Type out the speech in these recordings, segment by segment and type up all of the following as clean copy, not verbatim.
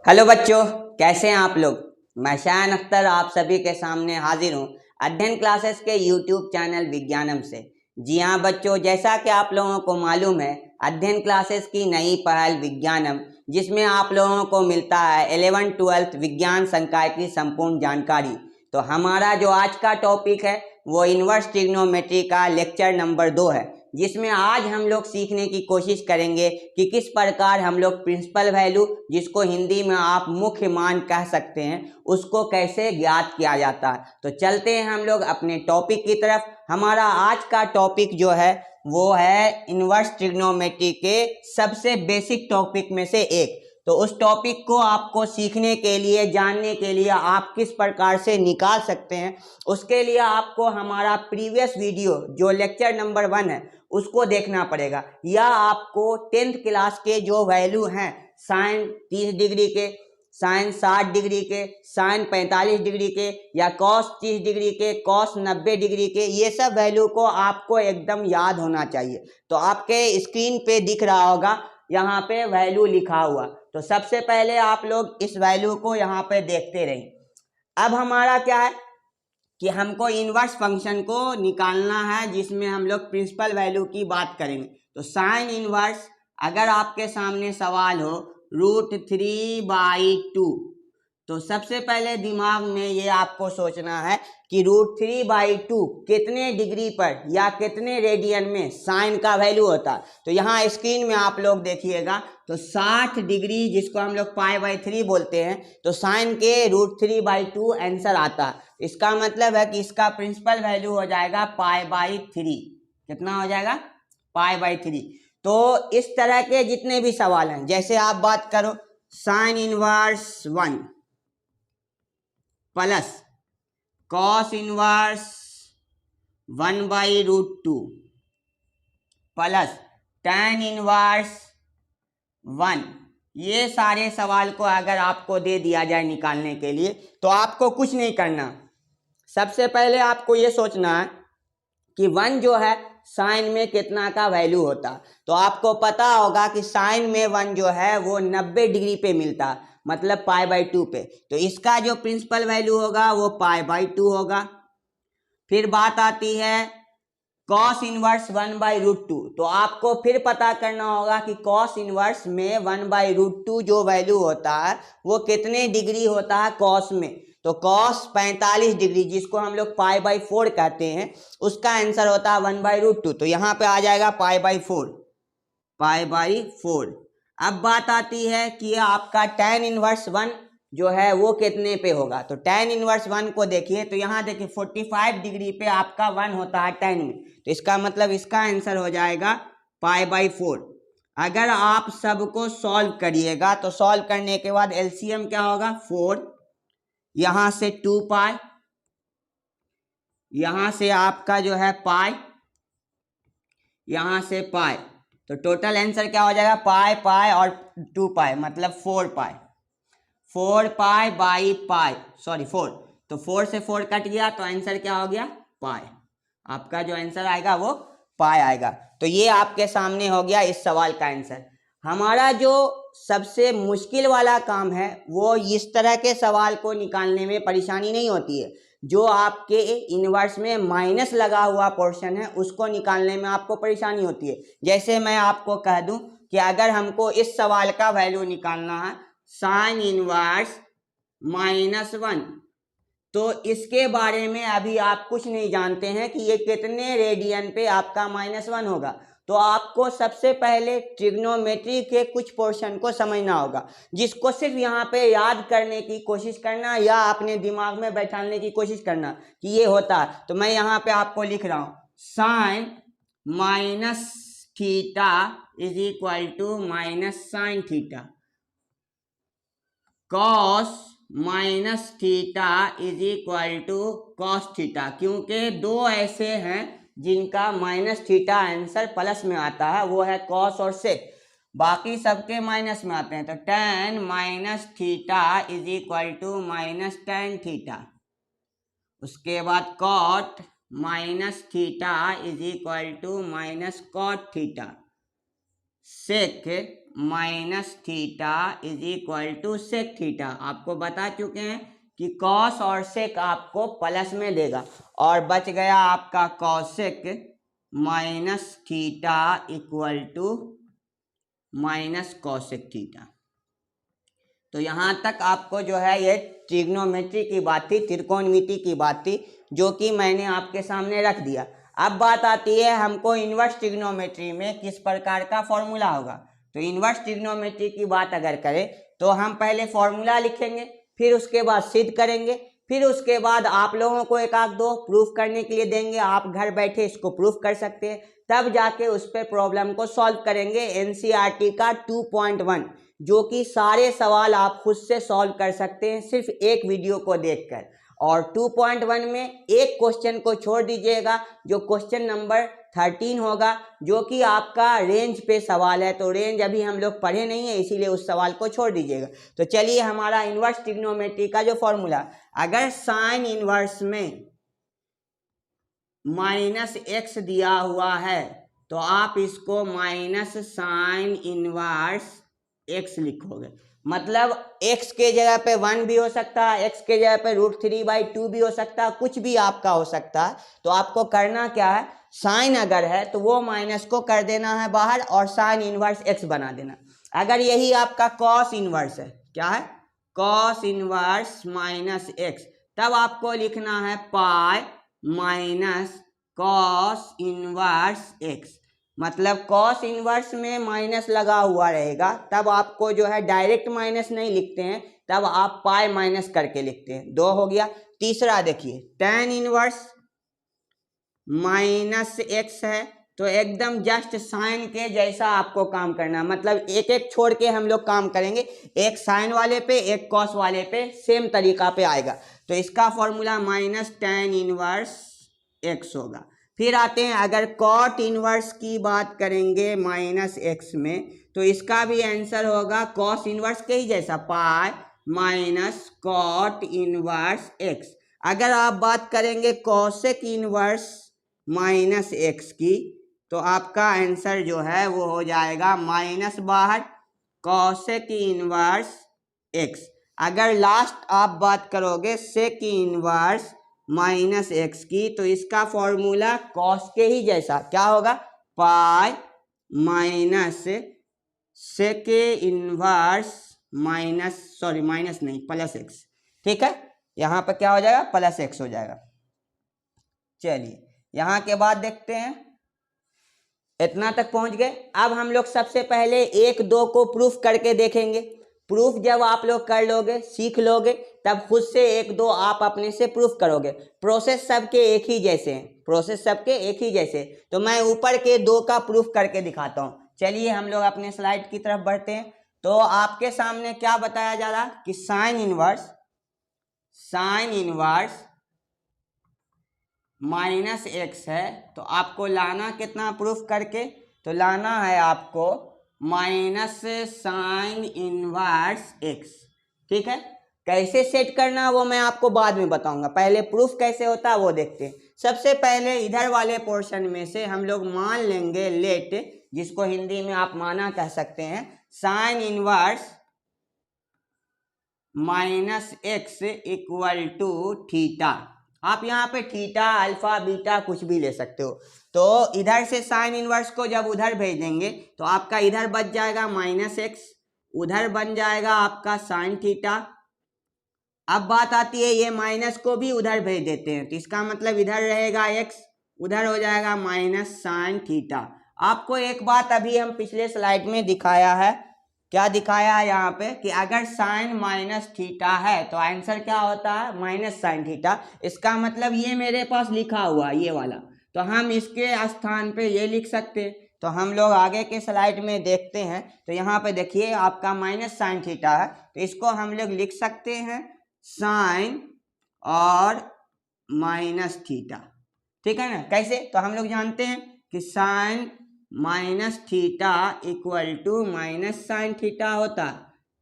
Hello बच्चों, कैसे हैं आप लोग। मैं शायन अख्तर आप सभी के सामने हाजिर हूँ अध्ययन क्लासेस के यूट्यूब चैनल विज्ञानम से। जी हाँ बच्चों, जैसा कि आप लोगों को मालूम है, अध्ययन क्लासेस की नई पहल विज्ञानम, जिसमें आप लोगों को मिलता है 11th-12th विज्ञान संकाय की संपूर्ण जानकारी। तो हमारा जो आज का टॉपिक है वो इन्वर्स ट्रिग्नोमेट्री का लेक्चर नंबर 2 है, जिसमें आज हम लोग सीखने की कोशिश करेंगे कि किस प्रकार हम लोग प्रिंसिपल वैल्यू, जिसको हिंदी में आप मुख्य मान कह सकते हैं, उसको कैसे ज्ञात किया जाता है। तो चलते हैं हम लोग अपने टॉपिक की तरफ। हमारा आज का टॉपिक जो है वो है इन्वर्स ट्रिग्नोमेट्री के सबसे बेसिक टॉपिक में से एक। तो उस टॉपिक को आपको सीखने के लिए, जानने के लिए आप किस प्रकार से निकाल सकते हैं, उसके लिए आपको हमारा प्रीवियस वीडियो जो लेक्चर नंबर 1 है उसको देखना पड़ेगा, या आपको 10th क्लास के जो वैल्यू हैं साइन 30 डिग्री के, साइन 60 डिग्री के, साइन 45 डिग्री के, या कॉस 30 डिग्री के, कॉस 90 डिग्री के, ये सब वैल्यू को आपको एकदम याद होना चाहिए। तो आपके स्क्रीन पे दिख रहा होगा, यहाँ पे वैल्यू लिखा हुआ। तो सबसे पहले आप लोग इस वैल्यू को यहाँ पे देखते रहें। अब हमारा क्या है कि हमको इनवर्स फंक्शन को निकालना है, जिसमें हम लोग प्रिंसिपल वैल्यू की बात करेंगे। तो साइन इनवर्स, अगर आपके सामने सवाल हो √3/2, तो सबसे पहले दिमाग में ये आपको सोचना है कि √3/2 कितने डिग्री पर या कितने रेडियन में साइन का वैल्यू होता है। तो यहाँ स्क्रीन में आप लोग देखिएगा, तो 60 डिग्री, जिसको हम लोग π/3 बोलते हैं, तो साइन के √3/2 आंसर आता है। इसका मतलब है कि इसका प्रिंसिपल वैल्यू हो जाएगा π/3। कितना हो जाएगा? π/3। तो इस तरह के जितने भी सवाल हैं, जैसे आप बात करो sine inverse 1 plus cos inverse 1/√2 plus tan inverse 1, ये सारे सवाल को अगर आपको दे दिया जाए निकालने के लिए, तो आपको कुछ नहीं करना। सबसे पहले आपको ये सोचना है कि 1 जो है साइन में कितना का वैल्यू होता। तो आपको पता होगा कि साइन में 1 जो है वो 90 डिग्री पे मिलता, मतलब π/2 पे। तो इसका जो प्रिंसिपल वैल्यू होगा वो π/2 होगा। फिर बात आती है कॉस इनवर्स 1/√2। तो आपको फिर पता करना होगा कि कॉस इनवर्स में 1/√2 जो वैल्यू होता है वो कितने डिग्री होता है कॉस में। तो कॉस 45 डिग्री, जिसको हम लोग π/4 कहते हैं, उसका आंसर होता है 1/√2। तो यहाँ पे आ जाएगा π/4। अब बात आती है कि आपका tan इनवर्स 1 जो है वो कितने पे होगा। तो tan इनवर्स 1 को देखिए, तो यहाँ देखिए 45 डिग्री पे आपका 1 होता है tan में। तो इसका मतलब इसका आंसर हो जाएगा π/4। अगर आप सबको सॉल्व करिएगा, तो सॉल्व करने के बाद एलसीएम क्या होगा 4, यहाँ से 2π, यहाँ से आपका जो है पाई, यहाँ से पाई। तो टोटल आंसर क्या हो जाएगा पाई और 2π, मतलब 4π। 4π/π, सॉरी 4। तो 4 से 4 कट गया, तो आंसर क्या हो गया पाई। आपका जो आंसर आएगा वो पाई आएगा। तो ये आपके सामने हो गया इस सवाल का आंसर। हमारा जो सबसे मुश्किल वाला काम है वो इस तरह के सवाल को निकालने में परेशानी नहीं होती है। जो आपके इनवर्स में माइनस लगा हुआ पोर्शन है उसको निकालने में आपको परेशानी होती है। जैसे मैं आपको कह दूं कि अगर हमको इस सवाल का वैल्यू निकालना है साइन इनवर्स -1, तो इसके बारे में अभी आप कुछ नहीं जानते हैं कि ये कितने रेडियन पे आपका -1 होगा। तो आपको सबसे पहले ट्रिग्नोमेट्री के कुछ पोर्शन को समझना होगा, जिसको सिर्फ यहाँ पे याद करने की कोशिश करना या अपने दिमाग में बैठाने की कोशिश करना कि ये होता है। तो मैं यहाँ पे आपको लिख रहा हूँ sine -θ is equal to -sin θ, cos -θ is equal to cos θ, क्योंकि दो ऐसे हैं जिनका -θ आंसर प्लस में आता है, वो है कॉस और सेक। बाकी सबके माइनस में आते हैं। तो tan -θ is equal to -tan θ। उसके बाद cot -θ is equal to -cot θ। Sec minus theta is equal to sec theta. आपको बता चुके हैं कि कॉस और सेक आपको प्लस में देगा, और बच गया आपका cosec minus theta equal to minus cosec theta. तो यहाँ तक आपको जो है ये ट्रिग्नोमेट्री की बात थी, त्रिकोणमिति की बात थी, जो कि मैंने आपके सामने रख दिया। अब बात आती है हमको इन्वर्स ट्रिग्नोमेट्री में किस प्रकार का फॉर्मूला होगा। तो इन्वर्स ट्रिग्नोमेट्री की बात अगर करें तो हम पहले फॉर्मूला लिखेंगे, फिर उसके बाद सिद्ध करेंगे, फिर उसके बाद आप लोगों को एक आध दो प्रूफ करने के लिए देंगे, आप घर बैठे इसको प्रूफ कर सकते हैं, तब जाके उस पर प्रॉब्लम को सॉल्व करेंगे एनसीईआरटी का 2.1, जो कि सारे सवाल आप खुद से सॉल्व कर सकते हैं सिर्फ एक वीडियो को देखकर। और 2.1 में एक क्वेश्चन को छोड़ दीजिएगा जो क्वेश्चन नंबर 13 होगा, जो कि आपका रेंज पे सवाल है। तो रेंज अभी हम लोग पढ़े नहीं है, इसीलिए उस सवाल को छोड़ दीजिएगा। तो चलिए हमारा इन्वर्स ट्रिग्नोमेट्री का जो फॉर्मूला, अगर साइन इन्वर्स में माइनस एक्स दिया हुआ है तो आप इसको माइनस साइन इनवर्स एक्स लिखोगे। मतलब x के जगह पे 1 भी हो सकता है, x के जगह पे √3/2 भी हो सकता है, कुछ भी आपका हो सकता है। तो आपको करना क्या है, साइन अगर है तो वो माइनस को कर देना है बाहर और साइन इनवर्स x बना देना। अगर यही आपका कॉस इनवर्स है, क्या है, कॉस इनवर्स माइनस x, तब आपको लिखना है pi minus cos inverse x। मतलब कॉस इनवर्स में माइनस लगा हुआ रहेगा, तब आपको जो है डायरेक्ट माइनस नहीं लिखते हैं, तब आप पाई माइनस करके लिखते हैं। 2 हो गया। तीसरा देखिए, टेन इनवर्स माइनस एक्स है, तो एकदम जस्ट साइन के जैसा आपको काम करना, मतलब एक एक छोड़ के हम लोग काम करेंगे, एक साइन वाले पे एक कॉस वाले पे सेम तरीका पे आएगा। तो इसका formula minus tan inverse x होगा। फिर आते हैं, अगर कॉट इनवर्स की बात करेंगे माइनस एक्स में, तो इसका भी आंसर होगा कॉस इनवर्स के ही जैसा, pi minus cot inverse x. अगर आप बात करेंगे कॉसेक इनवर्स माइनस एक्स की, तो आपका आंसर जो है वो हो जाएगा माइनस बाहर कॉसेक इनवर्स एक्स। अगर लास्ट आप बात करोगे सेक इनवर्स माइनस एक्स की, तो इसका फॉर्मूला कॉस के ही जैसा क्या होगा, pi minus sec inverse minus नहीं प्लस एक्स। ठीक है, यहाँ पर क्या हो जाएगा, प्लस एक्स हो जाएगा। चलिए यहाँ के बाद देखते हैं, इतना तक पहुंच गए। अब हम लोग सबसे पहले 1-2 को प्रूफ करके देखेंगे। प्रूफ जब आप लोग कर लोगे, सीख लोगे, तब खुद से 1-2 आप अपने से प्रूफ करोगे। प्रोसेस सबके एक ही जैसे हैं, प्रोसेस सबके एक ही जैसे। तो मैं ऊपर के 2 का प्रूफ करके दिखाता हूँ। चलिए हम लोग अपने स्लाइड की तरफ बढ़ते हैं। तो आपके सामने क्या बताया जा रहा कि साइन इनवर्स माइनस एक्स है, तो आपको लाना कितना प्रूफ करके, तो लाना है आपको माइनस साइन इनवर्स एक्स। ठीक है, कैसे सेट करना वो मैं आपको बाद में बताऊंगा, पहले प्रूफ कैसे होता है वो देखते हैं। सबसे पहले इधर वाले पोर्शन में से हम लोग मान लेंगे लेट, जिसको हिंदी में आप माना कह सकते हैं, sine inverse minus x equal to theta. आप यहाँ पे थीटा, अल्फा, बीटा कुछ भी ले सकते हो। तो इधर से साइन इनवर्स को जब उधर भेज देंगे तो आपका इधर बच जाएगा माइनस एक्स, उधर बन जाएगा आपका साइन थीटा। अब बात आती है ये माइनस को भी उधर भेज देते हैं, तो इसका मतलब इधर रहेगा एक्स, उधर हो जाएगा माइनस साइन थीटा। आपको एक बात अभी हम पिछले स्लाइड में दिखाया है, क्या दिखाया है यहाँ पे, कि अगर साइन माइनस थीटा है तो आंसर क्या होता है, माइनस साइन थीटा। इसका मतलब ये मेरे पास लिखा हुआ ये वाला, तो हम इसके स्थान पे ये लिख सकते हैं। तो हम लोग आगे के स्लाइड में देखते हैं। तो यहाँ पे देखिए आपका माइनस साइन थीटा है, तो इसको हम लोग लिख सकते हैं साइन और माइनस थीटा। ठीक है ना, कैसे, तो हम लोग जानते हैं कि sine minus theta equal to minus sine theta होता।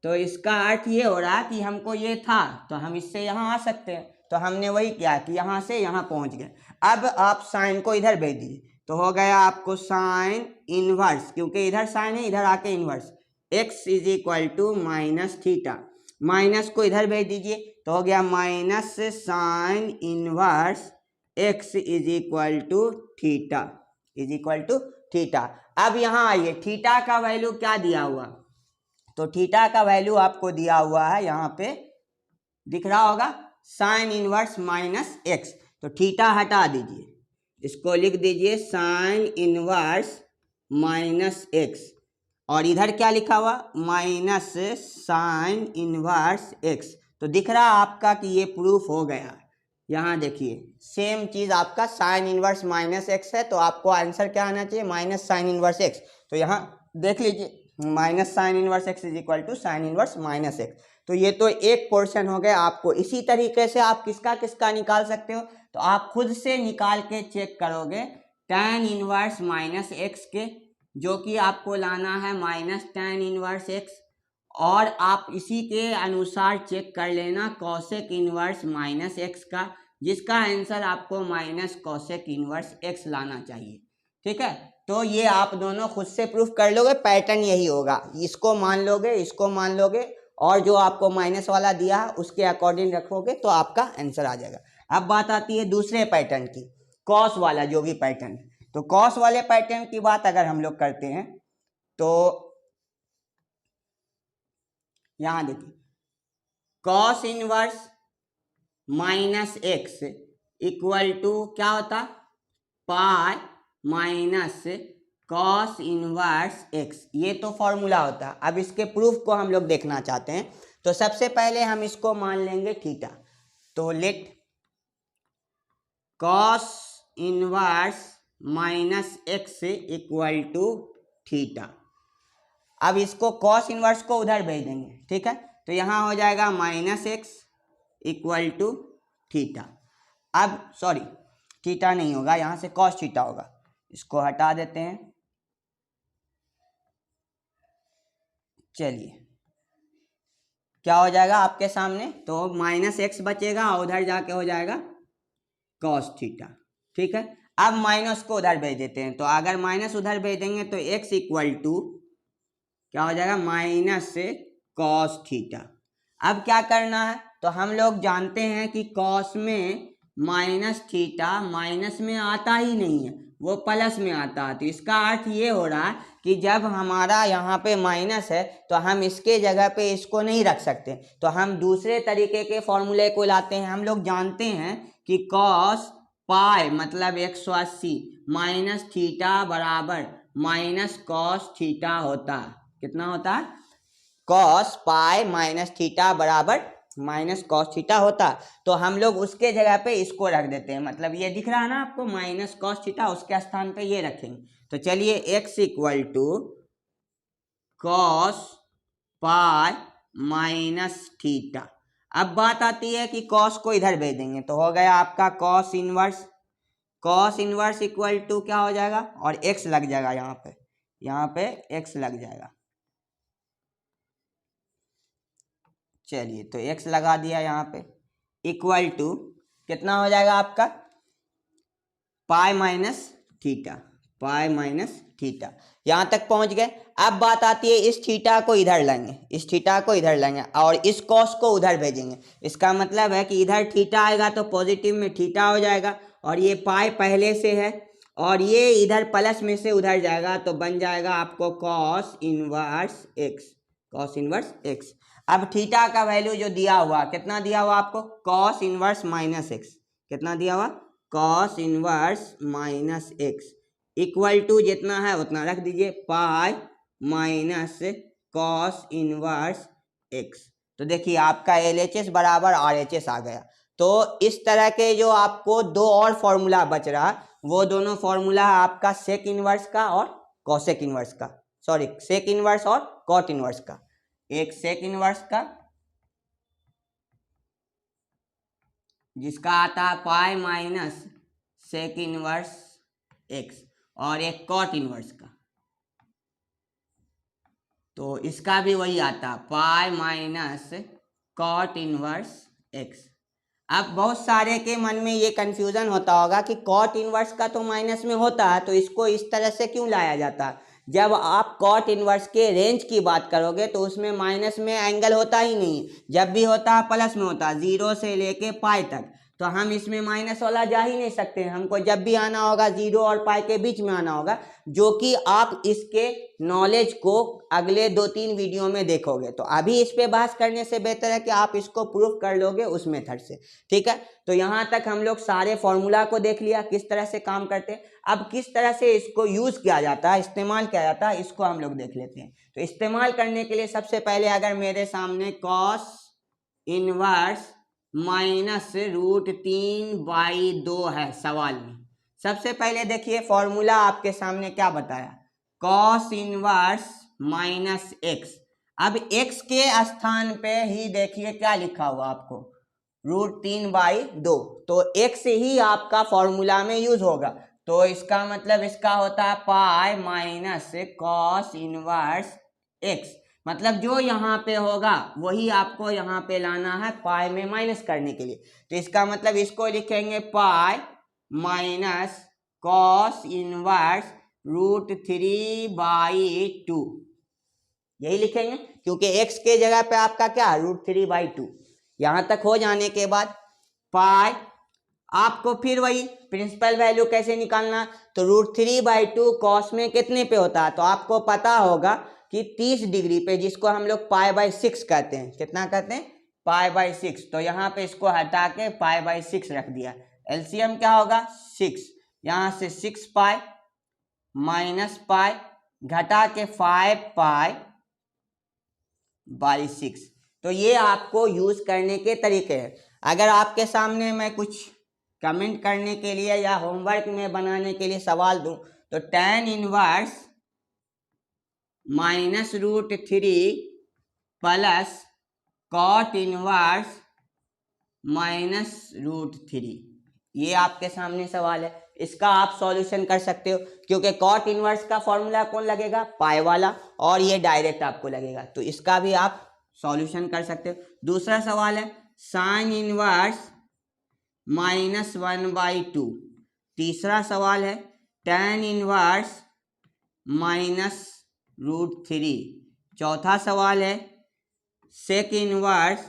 तो इसका अर्थ ये हो रहा कि हमको ये था तो हम इससे यहाँ आ सकते हैं, तो हमने वही किया कि यहाँ से यहाँ पहुँच गए। अब आप साइन को इधर भेज दीजिए, तो हो गया आपको साइन इनवर्स, क्योंकि इधर साइन है, इधर आके inverse, x is equal to minus theta, minus को इधर भेज दीजिए तो हो गया minus sine inverse x is equal to theta, is equal to theta. अब यहाँ आइए, थीटा का वैल्यू क्या दिया हुआ, तो थीटा का वैल्यू आपको दिया हुआ है, यहाँ पे दिख रहा होगा साइन इनवर्स माइनस एक्स, तो थीटा हटा दीजिए, इसको लिख दीजिए साइन इनवर्स माइनस एक्स, और इधर क्या लिखा हुआ माइनस साइन इनवर्स एक्स। तो दिख रहा आपका कि ये प्रूफ हो गया। यहाँ देखिए सेम चीज़ आपका साइन इनवर्स माइनस एक्स है, तो आपको आंसर क्या आना चाहिए माइनस साइन इनवर्स एक्स। तो यहाँ देख लीजिए minus sine inverse x is equal to sine inverse minus x. तो ये तो एक पोर्शन हो गया आपको। इसी तरीके से आप किसका किसका निकाल सकते हो, तो आप खुद से निकाल के चेक करोगे tan इनवर्स माइनस एक्स के, जो कि आपको लाना है माइनस tan इनवर्स एक्स, और आप इसी के अनुसार चेक कर लेना कॉसेक इनवर्स माइनस एक्स का, जिसका आंसर आपको माइनस कॉसेक इनवर्स एक्स लाना चाहिए। ठीक है, तो ये आप दोनों खुद से प्रूफ कर लोगे, पैटर्न यही होगा, इसको मान लोगे, इसको मान लोगे, और जो आपको माइनस वाला दिया है उसके अकॉर्डिंग रखोगे तो आपका आंसर आ जाएगा। अब बात आती है दूसरे पैटर्न की, कॉस वाला जो भी पैटर्न। तो कॉस वाले पैटर्न की बात अगर हम लोग करते हैं तो यहां देखिए cos inverse minus x equal to क्या होता, pi minus cos inverse x, ये तो फॉर्मूला होता है। अब इसके प्रूफ को हम लोग देखना चाहते हैं, तो सबसे पहले हम इसको मान लेंगे थीटा। तो let cos inverse minus x equal to theta. अब इसको कॉस इनवर्स को उधर भेज देंगे, ठीक है, तो यहाँ हो जाएगा minus x equal to theta. अब सॉरी थीटा नहीं होगा, यहाँ से कॉस थीटा होगा, इसको हटा देते हैं। चलिए क्या हो जाएगा आपके सामने, तो माइनस एक्स बचेगा और उधर जाके हो जाएगा कॉस थीटा। ठीक है, अब माइनस को उधर भेज देते हैं, तो अगर माइनस उधर भेज देंगे तो एक्स इक्वल टू क्या हो जाएगा माइनस कॉस थीटा। अब क्या करना है, तो हम लोग जानते हैं कि कॉस में माइनस थीटा माइनस में आता ही नहीं है, वो प्लस में आता है। तो इसका अर्थ ये हो रहा है कि जब हमारा यहाँ पे माइनस है तो हम इसके जगह पे इसको नहीं रख सकते, तो हम दूसरे तरीके के फॉर्मूले को लाते हैं। हम लोग जानते हैं कि कॉस पाई मतलब 180 माइनस थीटा बराबर माइनस कॉस थीटा होता है। कितना होता है, कॉस पाई माइनस थीटा बराबर माइनस कॉस थीटा होता। तो हम लोग उसके जगह पे इसको रख देते हैं, मतलब ये दिख रहा है ना आपको माइनस कॉस थीटा, उसके स्थान पे ये रखेंगे। तो चलिए x equal to cos pi minus theta. अब बात आती है कि कॉस को इधर भेज देंगे, तो हो गया आपका cos inverse, cos inverse equal to क्या हो जाएगा, और एक्स लग जाएगा यहाँ पे एक्स लग जाएगा। चलिए तो x लगा दिया यहाँ पे, इक्वल टू कितना हो जाएगा आपका पाई माइनस थीटा, पाई माइनस थीटा। यहाँ तक पहुँच गए। अब बात आती है इस थीटा को इधर लेंगे, इस थीटा को इधर लेंगे और इस कॉस को उधर भेजेंगे। इसका मतलब है कि इधर थीटा आएगा तो पॉजिटिव में थीटा हो जाएगा, और ये पाई पहले से है, और ये इधर प्लस में से उधर जाएगा, तो बन जाएगा आपको cos inverse x, cos inverse x. अब थीटा का वैल्यू जो दिया हुआ, कितना दिया हुआ आपको, कॉस इनवर्स माइनस एक्स, कितना दिया हुआ cos inverse minus x, equal to जितना है उतना रख दीजिए pi minus cos inverse x. तो देखिए आपका LHS बराबर RHS आ गया। तो इस तरह के जो आपको दो और फॉर्मूला बच रहा, वो दोनों फॉर्मूला है आपका सेक इनवर्स का और कॉसेक इनवर्स का, सॉरी सेक इनवर्स और कॉट इनवर्स का। एक सेक इनवर्स का जिसका आता है pi minus sec inverse x, और एक कॉट इनवर्स का, तो इसका भी वही आता pi minus cot inverse x. अब बहुत सारे के मन में ये कंफ्यूजन होता होगा कि कॉट इनवर्स का तो माइनस में होता है, तो इसको इस तरह से क्यों लाया जाता है। जब आप कॉट इनवर्स के रेंज की बात करोगे तो उसमें माइनस में एंगल होता ही नहीं, जब भी होता है प्लस में होता है, 0 से लेके पाई तक। तो हम इसमें माइनस वाला जा ही नहीं सकते, हमको जब भी आना होगा 0 और पाई के बीच में आना होगा, जो कि आप इसके नॉलेज को अगले 2-3 वीडियो में देखोगे। तो अभी इस पे बहस करने से बेहतर है कि आप इसको प्रूफ कर लोगे उस मेथड से, ठीक है। तो यहाँ तक हम लोग सारे फॉर्मूला को देख लिया किस तरह से काम करते हैं। अब किस तरह से इसको यूज किया जाता है, इस्तेमाल किया जाता है, इसको हम लोग देख लेते हैं। तो इस्तेमाल करने के लिए सबसे पहले अगर मेरे सामने कॉस इनवर्स -√3/2 है सवाल में, सबसे पहले देखिए फॉर्मूला आपके सामने क्या बताया, कॉस इनवर्स -x। अब x के स्थान पे ही देखिए क्या लिखा हुआ आपको, √3/2। तो x ही आपका फॉर्मूला में यूज होगा, तो इसका मतलब इसका होता है pi minus cos inverse x। मतलब जो यहाँ पे होगा वही आपको यहाँ पे लाना है पाई में माइनस करने के लिए। तो इसका मतलब इसको लिखेंगे पाई माइनस कॉस इनवर्स √3/2, यही लिखेंगे क्योंकि x के जगह पे आपका क्या √3/2। यहाँ तक हो जाने के बाद पाई, आपको फिर वही प्रिंसिपल वैल्यू कैसे निकालना, तो √3/2 कॉस में कितने पे होता है, तो आपको पता होगा कि 30 डिग्री पे, जिसको हम लोग पाई/6 कहते हैं। कितना कहते हैं, पाई/6। तो यहाँ पे इसको हटा के पाई/6 रख दिया। एलसीएम क्या होगा 6, यहाँ से 6 पाई माइनस पाई घटा के 5 पाई/6। तो ये आपको यूज करने के तरीके हैं। अगर आपके सामने मैं कुछ कमेंट करने के लिए या होमवर्क में बनाने के लिए सवाल दूं, तो tan inverse -√3 plus cot inverse -√3, ये आपके सामने सवाल है। इसका आप सॉल्यूशन कर सकते हो क्योंकि कॉट इनवर्स का फॉर्मूला कौन लगेगा, पाई वाला, और ये डायरेक्ट आपको लगेगा, तो इसका भी आप सॉल्यूशन कर सकते हो। दूसरा सवाल है साइन इनवर्स -1/2। तीसरा सवाल है tan इनवर्स -√3। चौथा सवाल है सेक इनवर्स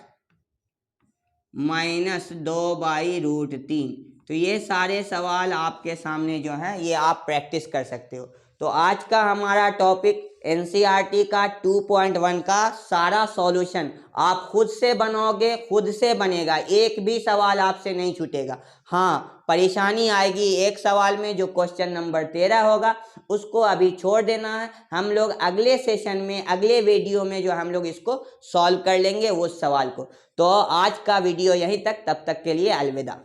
-2/√3। तो ये सारे सवाल आपके सामने जो है ये आप प्रैक्टिस कर सकते हो। तो आज का हमारा टॉपिक एनसीईआरटी का 2.1 का सारा सॉल्यूशन आप खुद से बनाओगे, खुद से बनेगा, एक भी सवाल आपसे नहीं छूटेगा। हाँ, परेशानी आएगी एक सवाल में, जो क्वेश्चन नंबर 13 होगा उसको अभी छोड़ देना है। हम लोग अगले सेशन में, अगले वीडियो में जो हम लोग इसको सॉल्व कर लेंगे उस सवाल को। तो आज का वीडियो यहीं तक, तब तक के लिए अलविदा।